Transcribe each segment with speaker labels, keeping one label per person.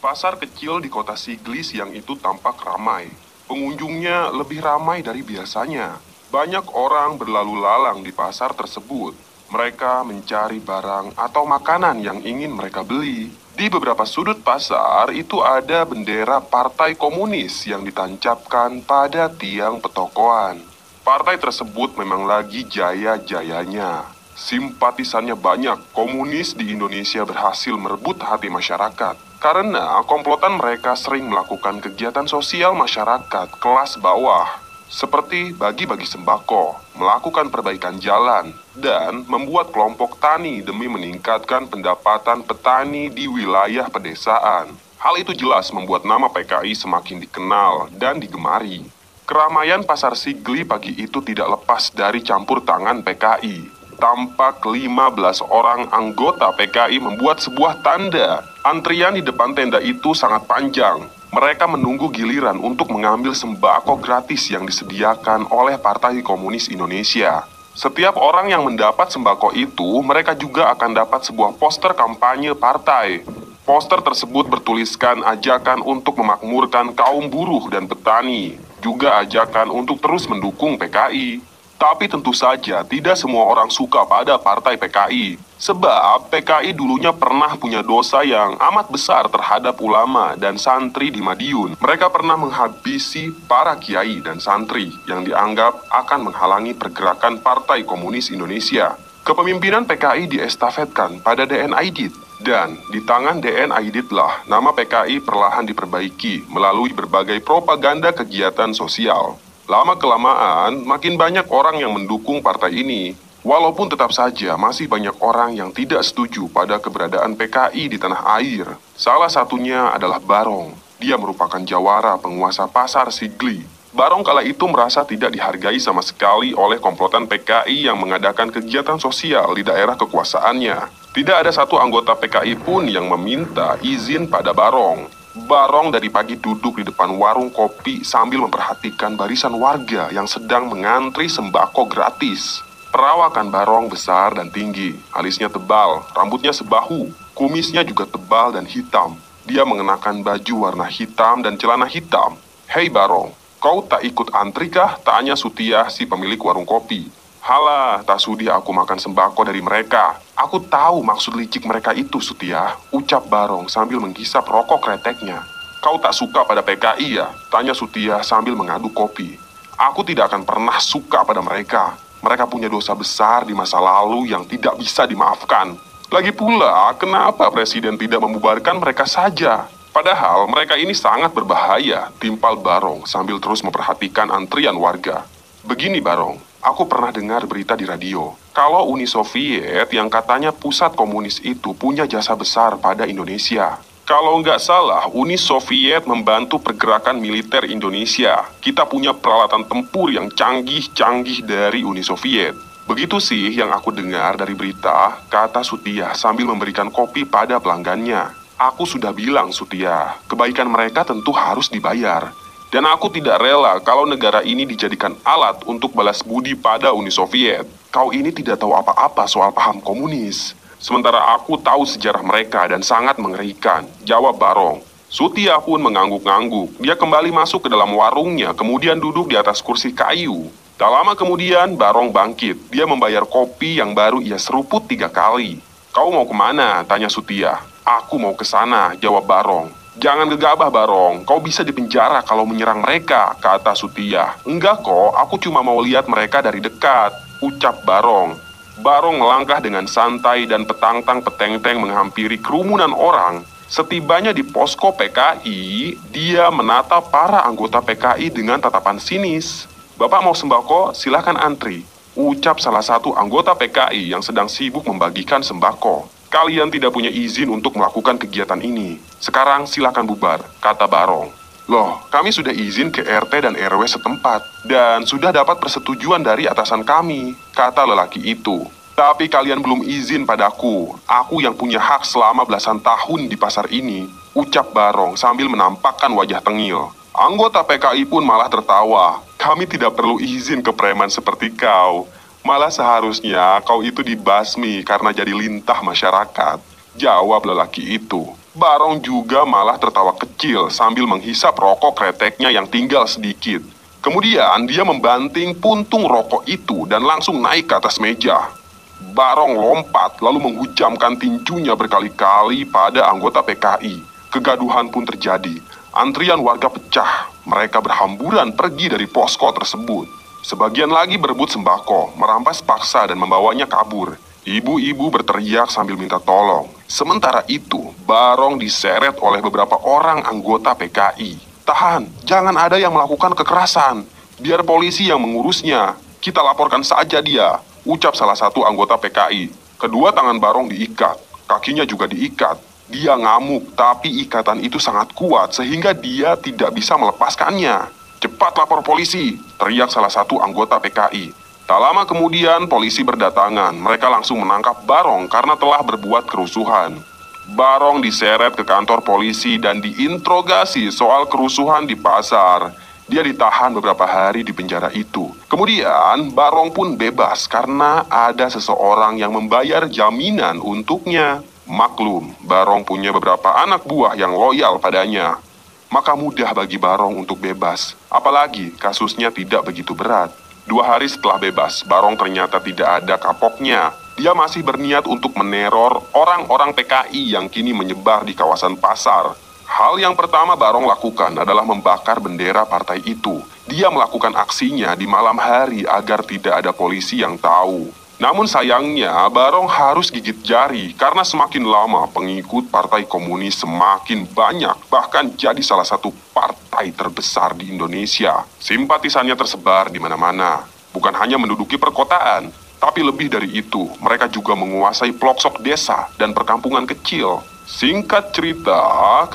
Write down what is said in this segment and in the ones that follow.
Speaker 1: Pasar kecil di kota Sigli siang itu tampak ramai. Pengunjungnya lebih ramai dari biasanya. Banyak orang berlalu lalang di pasar tersebut. Mereka mencari barang atau makanan yang ingin mereka beli. Di beberapa sudut pasar itu ada bendera Partai Komunis yang ditancapkan pada tiang petokoan. Partai tersebut memang lagi jaya-jayanya. Simpatisannya banyak, komunis di Indonesia berhasil merebut hati masyarakat. Karena komplotan mereka sering melakukan kegiatan sosial masyarakat kelas bawah, seperti bagi-bagi sembako, melakukan perbaikan jalan, dan membuat kelompok tani demi meningkatkan pendapatan petani di wilayah pedesaan. Hal itu jelas membuat nama PKI semakin dikenal dan digemari. Keramaian pasar Sigli pagi itu tidak lepas dari campur tangan PKI. Tampak 15 orang anggota PKI membuat sebuah tanda. Antrian di depan tenda itu sangat panjang. Mereka menunggu giliran untuk mengambil sembako gratis yang disediakan oleh Partai Komunis Indonesia. Setiap orang yang mendapat sembako itu, mereka juga akan dapat sebuah poster kampanye partai. Poster tersebut bertuliskan ajakan untuk memakmurkan kaum buruh dan petani, juga ajakan untuk terus mendukung PKI. Tapi tentu saja tidak semua orang suka pada partai PKI. Sebab PKI dulunya pernah punya dosa yang amat besar terhadap ulama dan santri di Madiun. Mereka pernah menghabisi para kiai dan santri yang dianggap akan menghalangi pergerakan Partai Komunis Indonesia. Kepemimpinan PKI diestafetkan pada DN Aidit. Dan di tangan DN Aiditlah nama PKI perlahan diperbaiki melalui berbagai propaganda kegiatan sosial. Lama-kelamaan, makin banyak orang yang mendukung partai ini. Walaupun tetap saja masih banyak orang yang tidak setuju pada keberadaan PKI di tanah air. Salah satunya adalah Barong. Dia merupakan jawara penguasa pasar Sigli. Barong kala itu merasa tidak dihargai sama sekali oleh komplotan PKI yang mengadakan kegiatan sosial di daerah kekuasaannya. Tidak ada satu anggota PKI pun yang meminta izin pada Barong. Barong dari pagi duduk di depan warung kopi sambil memperhatikan barisan warga yang sedang mengantri sembako gratis. Perawakan Barong besar dan tinggi, alisnya tebal, rambutnya sebahu, kumisnya juga tebal dan hitam. Dia mengenakan baju warna hitam dan celana hitam. "Hei Barong, kau tak ikut antri kah?" tanya Sutiah si pemilik warung kopi. "Halah, tak sudi aku makan sembako dari mereka. Aku tahu maksud licik mereka itu, Sutiah," ucap Barong sambil menghisap rokok kreteknya. "Kau tak suka pada PKI ya?" tanya Sutiah sambil mengaduk kopi. "Aku tidak akan pernah suka pada mereka. Mereka punya dosa besar di masa lalu yang tidak bisa dimaafkan. Lagi pula, kenapa Presiden tidak membubarkan mereka saja? Padahal mereka ini sangat berbahaya," timpal Barong sambil terus memperhatikan antrian warga. "Begini Barong, aku pernah dengar berita di radio, kalau Uni Soviet yang katanya pusat komunis itu punya jasa besar pada Indonesia. Kalau nggak salah, Uni Soviet membantu pergerakan militer Indonesia. Kita punya peralatan tempur yang canggih-canggih dari Uni Soviet." "Begitu sih yang aku dengar dari berita," kata Sutiah sambil memberikan kopi pada pelanggannya. "Aku sudah bilang Sutiah, kebaikan mereka tentu harus dibayar. Dan aku tidak rela kalau negara ini dijadikan alat untuk balas budi pada Uni Soviet. Kau ini tidak tahu apa-apa soal paham komunis. Sementara aku tahu sejarah mereka dan sangat mengerikan," jawab Barong. Sutiah pun mengangguk-ngangguk. Dia kembali masuk ke dalam warungnya, kemudian duduk di atas kursi kayu. Tak lama kemudian, Barong bangkit. Dia membayar kopi yang baru ia seruput 3 kali. "Kau mau kemana?" tanya Sutiah. "Aku mau ke sana," jawab Barong. "Jangan gegabah Barong, kau bisa dipenjara kalau menyerang mereka," kata Sutiah. "Enggak kok, aku cuma mau lihat mereka dari dekat," ucap Barong. Barong melangkah dengan santai dan petangtang-petenteng menghampiri kerumunan orang. Setibanya di posko PKI, dia menatap para anggota PKI dengan tatapan sinis. "Bapak mau sembako? Silakan antri," ucap salah satu anggota PKI yang sedang sibuk membagikan sembako. "Kalian tidak punya izin untuk melakukan kegiatan ini. Sekarang silakan bubar," kata Barong. "Loh, kami sudah izin ke RT dan RW setempat, dan sudah dapat persetujuan dari atasan kami," kata lelaki itu. "Tapi kalian belum izin padaku. Aku yang punya hak selama belasan tahun di pasar ini," ucap Barong sambil menampakkan wajah tengil. Anggota PKI pun malah tertawa. "Kami tidak perlu izin ke preman seperti kau. Malah seharusnya kau itu dibasmi karena jadi lintah masyarakat," jawab lelaki itu. Barong juga malah tertawa kecil sambil menghisap rokok kreteknya yang tinggal sedikit. Kemudian dia membanting puntung rokok itu dan langsung naik ke atas meja. Barong lompat lalu menghujamkan tinjunya berkali-kali pada anggota PKI. Kegaduhan pun terjadi. Antrian warga pecah. Mereka berhamburan pergi dari posko tersebut. Sebagian lagi berebut sembako, merampas paksa dan membawanya kabur. Ibu-ibu berteriak sambil minta tolong. Sementara itu, Barong diseret oleh beberapa orang anggota PKI. Tahan, jangan ada yang melakukan kekerasan. Biar polisi yang mengurusnya. Kita laporkan saja dia, ucap salah satu anggota PKI. Kedua tangan Barong diikat, kakinya juga diikat. Dia ngamuk, tapi ikatan itu sangat kuat sehingga dia tidak bisa melepaskannya. Cepat lapor polisi, teriak salah satu anggota PKI. Tak lama kemudian polisi berdatangan. Mereka langsung menangkap Barong karena telah berbuat kerusuhan. Barong diseret ke kantor polisi dan diinterogasi soal kerusuhan di pasar. Dia ditahan beberapa hari di penjara itu. Kemudian Barong pun bebas karena ada seseorang yang membayar jaminan untuknya. Maklum, Barong punya beberapa anak buah yang loyal padanya. Maka mudah bagi Barong untuk bebas. Apalagi kasusnya tidak begitu berat. 2 hari setelah bebas, Barong ternyata tidak ada kapoknya. Dia masih berniat untuk meneror orang-orang PKI yang kini menyebar di kawasan pasar. Hal yang pertama Barong lakukan adalah membakar bendera partai itu. Dia melakukan aksinya di malam hari agar tidak ada polisi yang tahu. Namun sayangnya, Barong harus gigit jari karena semakin lama pengikut Partai Komunis semakin banyak, bahkan jadi salah satu partai terbesar di Indonesia. Simpatisannya tersebar di mana-mana, bukan hanya menduduki perkotaan, tapi lebih dari itu, mereka juga menguasai pelosok desa dan perkampungan kecil. Singkat cerita,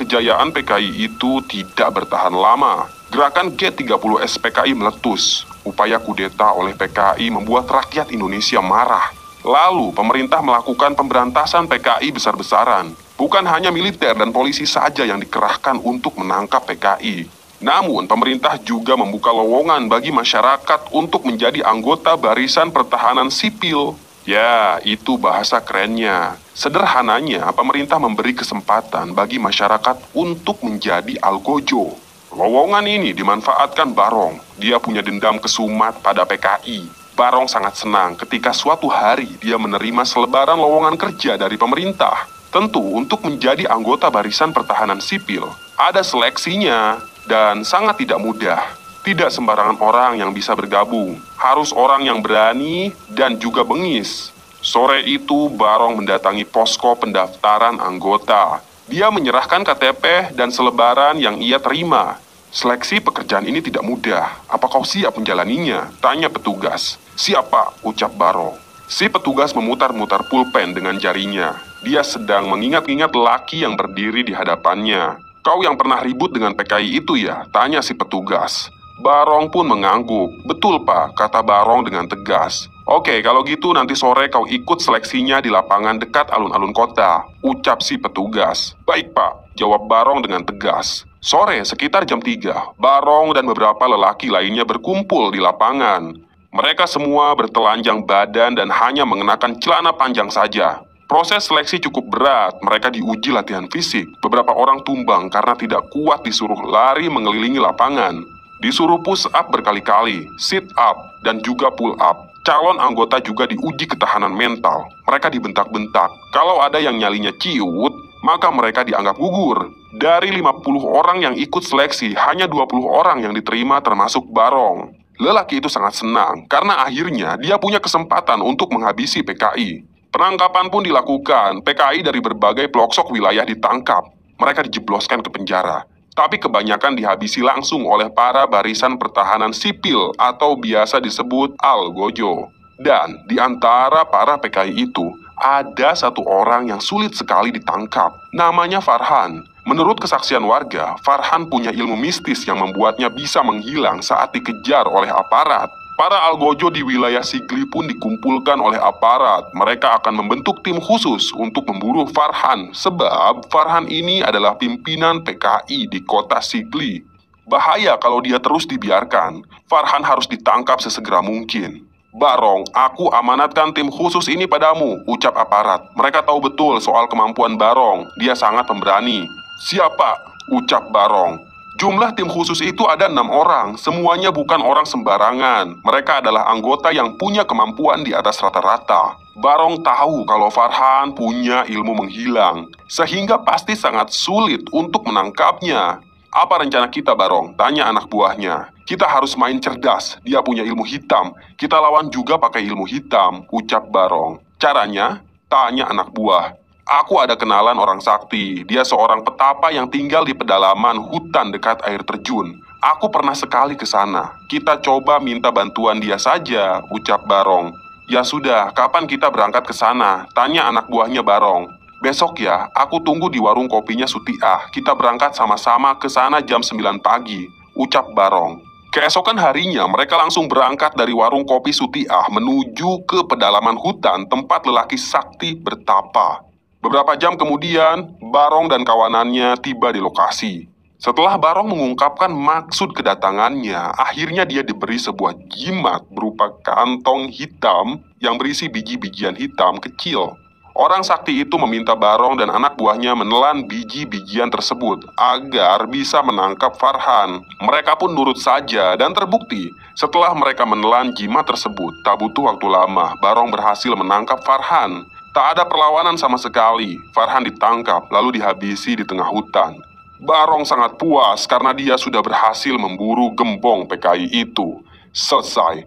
Speaker 1: kejayaan PKI itu tidak bertahan lama. Gerakan G30 SPKI meletus. Upaya kudeta oleh PKI membuat rakyat Indonesia marah. Lalu pemerintah melakukan pemberantasan PKI besar-besaran. Bukan hanya militer dan polisi saja yang dikerahkan untuk menangkap PKI. Namun pemerintah juga membuka lowongan bagi masyarakat untuk menjadi anggota Barisan Pertahanan Sipil. Ya, itu bahasa kerennya. Sederhananya, pemerintah memberi kesempatan bagi masyarakat untuk menjadi algojo. Lowongan ini dimanfaatkan Barong. Dia punya dendam kesumat pada PKI. Barong sangat senang ketika suatu hari dia menerima selebaran lowongan kerja dari pemerintah. Tentu untuk menjadi anggota Barisan Pertahanan Sipil, ada seleksinya dan sangat tidak mudah. Tidak sembarangan orang yang bisa bergabung. Harus orang yang berani dan juga bengis. Sore itu Barong mendatangi posko pendaftaran anggota. Dia menyerahkan KTP dan selebaran yang ia terima. Seleksi pekerjaan ini tidak mudah. Apa kau siap menjalaninya? Tanya petugas. Siapa? Ucap Barong. Si petugas memutar-mutar pulpen dengan jarinya. Dia sedang mengingat-ingat laki yang berdiri di hadapannya. Kau yang pernah ribut dengan PKI itu ya? Tanya si petugas. Barong pun mengangguk. Betul pak, kata Barong dengan tegas. Oke, kalau gitu nanti sore kau ikut seleksinya di lapangan dekat alun-alun kota, ucap si petugas. Baik pak, jawab Barong dengan tegas. Sore sekitar jam 3, Barong dan beberapa lelaki lainnya berkumpul di lapangan. Mereka semua bertelanjang badan dan hanya mengenakan celana panjang saja. Proses seleksi cukup berat, mereka diuji latihan fisik. Beberapa orang tumbang karena tidak kuat disuruh lari mengelilingi lapangan. Disuruh push up berkali-kali, sit up, dan juga pull up. Calon anggota juga diuji ketahanan mental. Mereka dibentak-bentak. Kalau ada yang nyalinya ciut, maka mereka dianggap gugur. Dari 50 orang yang ikut seleksi, hanya 20 orang yang diterima termasuk Barong. Lelaki itu sangat senang, karena akhirnya dia punya kesempatan untuk menghabisi PKI. Penangkapan pun dilakukan, PKI dari berbagai pelosok wilayah ditangkap. Mereka dijebloskan ke penjara. Tapi kebanyakan dihabisi langsung oleh para barisan pertahanan sipil atau biasa disebut algojo. Dan di antara para PKI itu, ada satu orang yang sulit sekali ditangkap. Namanya Farhan. Menurut kesaksian warga, Farhan punya ilmu mistis yang membuatnya bisa menghilang saat dikejar oleh aparat. Para algojo di wilayah Sigli pun dikumpulkan oleh aparat. Mereka akan membentuk tim khusus untuk memburu Farhan, sebab Farhan ini adalah pimpinan PKI di kota Sigli. Bahaya kalau dia terus dibiarkan. Farhan harus ditangkap sesegera mungkin. "Barong, aku amanatkan tim khusus ini padamu," ucap aparat. Mereka tahu betul soal kemampuan Barong. Dia sangat pemberani. "Siapa?" ucap Barong. Jumlah tim khusus itu ada 6 orang. Semuanya bukan orang sembarangan. Mereka adalah anggota yang punya kemampuan di atas rata-rata. Barong tahu kalau Farhan punya ilmu menghilang, sehingga pasti sangat sulit untuk menangkapnya. "Apa rencana kita, Barong?" tanya anak buahnya. "Kita harus main cerdas. Dia punya ilmu hitam. Kita lawan juga pakai ilmu hitam," ucap Barong. "Caranya?" tanya anak buah. "Aku ada kenalan orang sakti. Dia seorang petapa yang tinggal di pedalaman hutan dekat air terjun. Aku pernah sekali ke sana. Kita coba minta bantuan dia saja," ucap Barong. "Ya sudah, kapan kita berangkat ke sana?" tanya anak buahnya Barong. "Besok ya, aku tunggu di warung kopinya Sutiah. Kita berangkat sama-sama ke sana jam 9 pagi," ucap Barong. Keesokan harinya, mereka langsung berangkat dari warung kopi Sutiah menuju ke pedalaman hutan tempat lelaki sakti bertapa. Beberapa jam kemudian, Barong dan kawanannya tiba di lokasi. Setelah Barong mengungkapkan maksud kedatangannya, akhirnya dia diberi sebuah jimat berupa kantong hitam yang berisi biji-bijian hitam kecil. Orang sakti itu meminta Barong dan anak buahnya menelan biji-bijian tersebut agar bisa menangkap Farhan. Mereka pun nurut saja dan terbukti. Setelah mereka menelan jimat tersebut, tak butuh waktu lama, Barong berhasil menangkap Farhan. Tak ada perlawanan sama sekali. Farhan ditangkap lalu dihabisi di tengah hutan. Barong sangat puas karena dia sudah berhasil memburu gembong PKI itu. Selesai.